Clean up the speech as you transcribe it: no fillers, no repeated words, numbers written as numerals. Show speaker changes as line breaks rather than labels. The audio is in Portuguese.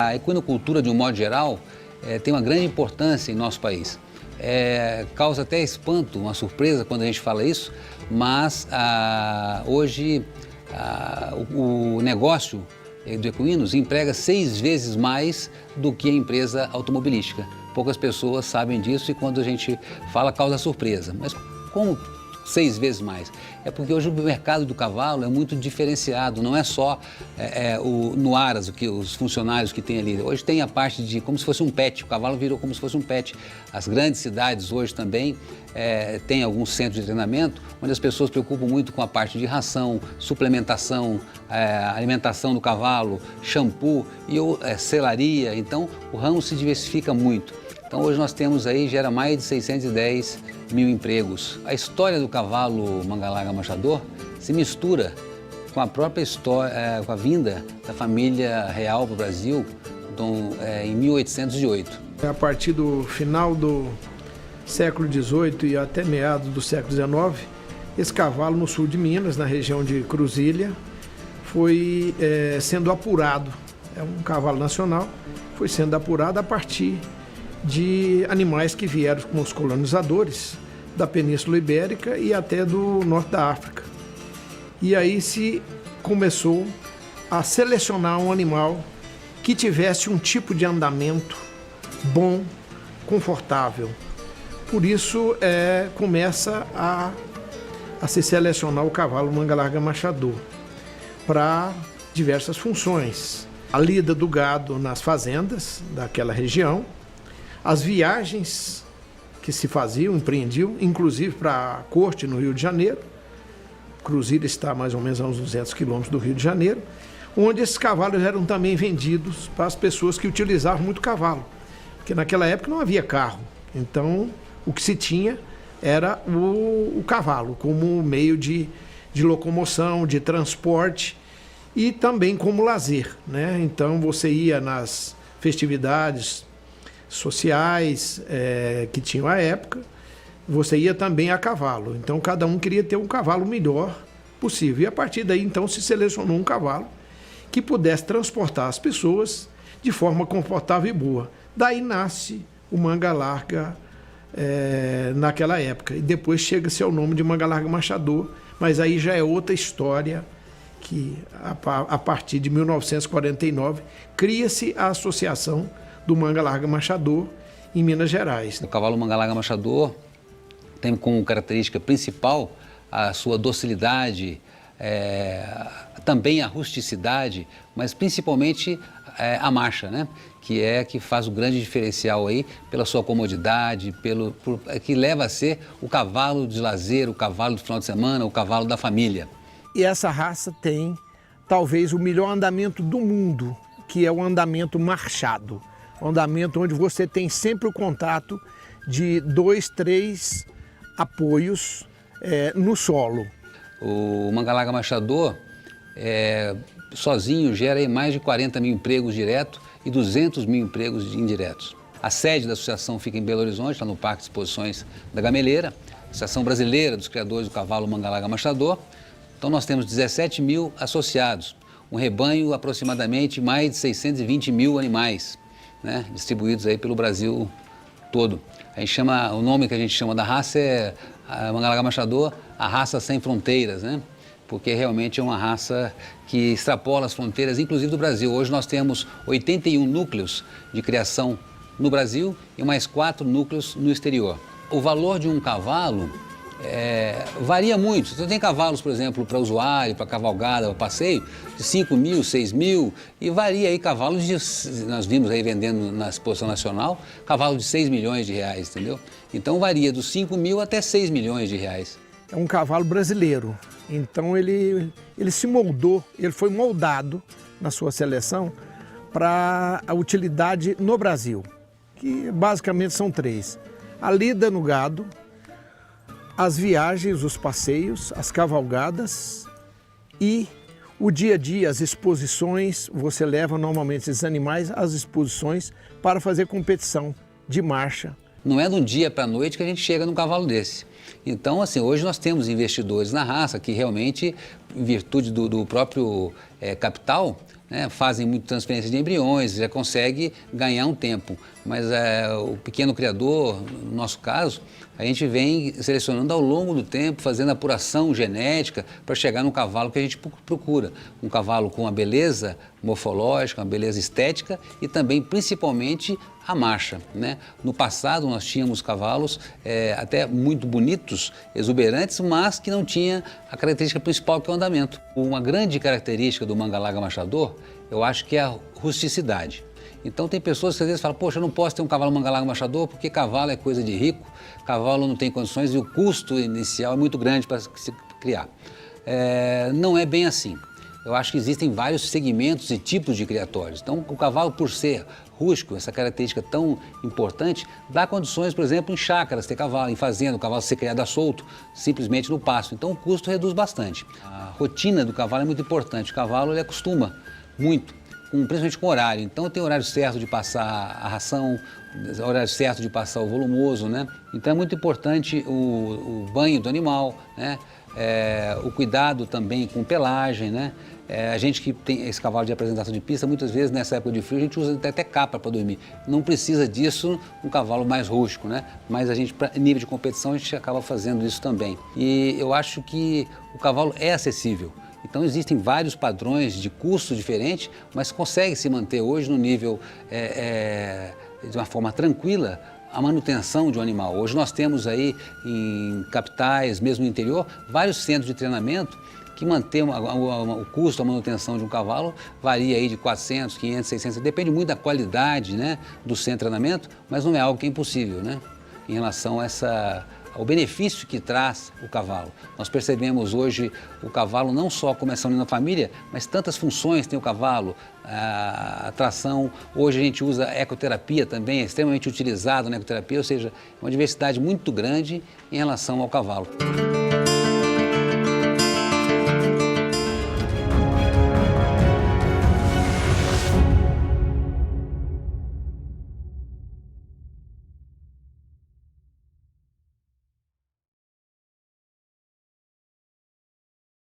A equinocultura, de um modo geral, tem uma grande importância em nosso país. Causa até espanto, uma surpresa quando a gente fala isso, mas hoje o negócio do equinos emprega 6 vezes mais do que a empresa automobilística. Poucas pessoas sabem disso e quando a gente fala causa surpresa. Mas como 6 vezes mais? É porque hoje o mercado do cavalo é muito diferenciado, não é só no Aras, os funcionários que tem ali. Hoje tem a parte de como se fosse um pet, o cavalo virou como se fosse um pet. As grandes cidades hoje também tem alguns centros de treinamento onde as pessoas se preocupam muito com a parte de ração, suplementação, alimentação do cavalo, shampoo e selaria. Então o ramo se diversifica muito. Então hoje nós temos aí, gera mais de 610 mil empregos. A história do cavalo manga larga machador se mistura com a própria história, com a vinda da família real para o Brasil em 1808.
A partir do final do século XVIII e até meados do século XIX, esse cavalo no sul de Minas, na região de Cruzília, foi sendo apurado. É um cavalo nacional, foi sendo apurado a partir de animais que vieram com os colonizadores da Península Ibérica e até do norte da África. E aí se começou a selecionar um animal que tivesse um tipo de andamento bom, confortável. Por isso começa a se selecionar o cavalo manga larga machador para diversas funções. A lida do gado nas fazendas daquela região, as viagens que se faziam, empreendiam, inclusive para a corte no Rio de Janeiro. Cruzília está mais ou menos a uns 200 quilômetros do Rio de Janeiro, onde esses cavalos eram também vendidos para as pessoas que utilizavam muito cavalo, porque naquela época não havia carro. Então, o que se tinha era o cavalo como meio de locomoção, de transporte e também como lazer, né? Então, você ia nas festividades sociais que tinham à época, você ia também a cavalo. Então, cada um queria ter um cavalo melhor possível. E a partir daí, então, se selecionou um cavalo que pudesse transportar as pessoas de forma confortável e boa. Daí nasce o manga larga naquela época. E depois chega-se ao nome de manga larga machador, mas aí já é outra história que, a partir de 1949, cria-se a Associação do manga larga machador em Minas Gerais.
O cavalo manga larga machador tem como característica principal a sua docilidade, também a rusticidade, mas principalmente a marcha, né? Que faz o grande diferencial aí pela sua comodidade, que leva a ser o cavalo de lazer, o cavalo do final de semana, o cavalo da família.
E essa raça tem talvez o melhor andamento do mundo, que é o andamento marchado. Um andamento onde você tem sempre o contato de 2, 3 apoios no solo.
O manga larga machador sozinho gera aí mais de 40 mil empregos diretos e 200 mil empregos indiretos. A sede da associação fica em Belo Horizonte, está no Parque de Exposições da Gameleira, Associação Brasileira dos Criadores do Cavalo manga larga machador. Então nós temos 17 mil associados, um rebanho aproximadamente mais de 620 mil animais, né, distribuídos aí pelo Brasil todo. O nome que a gente chama da raça é manga larga machador, a raça sem fronteiras, né? Porque realmente é uma raça que extrapola as fronteiras, inclusive do Brasil. Hoje nós temos 81 núcleos de criação no Brasil e mais 4 núcleos no exterior. O valor de um cavalo varia muito. Você tem cavalos, por exemplo, para usuário, para cavalgada, para passeio, de 5 mil, 6 mil, e varia aí cavalos nós vimos aí vendendo na Exposição Nacional, cavalo de 6 milhões de reais, entendeu? Então varia dos 5 mil até 6 milhões de reais.
É um cavalo brasileiro, então ele se moldou, ele foi moldado na sua seleção para a utilidade no Brasil, que basicamente são 3. A lida no gado, as viagens, os passeios, as cavalgadas e o dia a dia, as exposições. Você leva normalmente esses animais às exposições para fazer competição de marcha.
Não é de um dia para a noite que a gente chega num cavalo desse. Então, assim, hoje nós temos investidores na raça que realmente, em virtude do próprio capital, né, fazem muita transferência de embriões, já consegue ganhar um tempo. Mas o pequeno criador, no nosso caso, a gente vem selecionando ao longo do tempo, fazendo apuração genética para chegar no cavalo que a gente procura. Um cavalo com uma beleza morfológica, uma beleza estética e também, principalmente, a marcha, né? No passado nós tínhamos cavalos até muito bonitos, exuberantes, mas que não tinha a característica principal que é o andamento. Uma grande característica do manga-larga machador, eu acho que é a rusticidade. Então tem pessoas que às vezes falam, poxa, eu não posso ter um cavalo manga-larga machador porque cavalo é coisa de rico, cavalo não tem condições e o custo inicial é muito grande para se criar. Não é bem assim. Eu acho que existem vários segmentos e tipos de criatórios. Então o cavalo, por ser rústico, essa característica tão importante, dá condições, por exemplo, em chácaras ter cavalo, em fazenda, o cavalo ser criado solto, simplesmente no pasto. Então o custo reduz bastante. A rotina do cavalo é muito importante. O cavalo ele acostuma muito, principalmente com horário. Então tem horário certo de passar a ração, horário certo de passar o volumoso, né? Então é muito importante o banho do animal, né? O cuidado também com pelagem, né? A gente que tem esse cavalo de apresentação de pista, muitas vezes nessa época de frio a gente usa até capa para dormir. Não precisa disso um cavalo mais rústico, né? Mas a gente, para nível de competição, a gente acaba fazendo isso também. E eu acho que o cavalo é acessível. Então existem vários padrões de custo diferentes, mas consegue se manter hoje no nível de uma forma tranquila a manutenção de um animal. Hoje nós temos aí em capitais, mesmo no interior, vários centros de treinamento que mantém o custo, a manutenção de um cavalo varia aí de 400, 500, 600, depende muito da qualidade, né, do centro de treinamento, mas não é algo que é impossível, né, em relação ao benefício que traz o cavalo. Nós percebemos hoje o cavalo não só como essa união da família, mas tantas funções tem o cavalo, a tração. Hoje a gente usa ecoterapia também, é extremamente utilizado na ecoterapia, ou seja, uma diversidade muito grande em relação ao cavalo.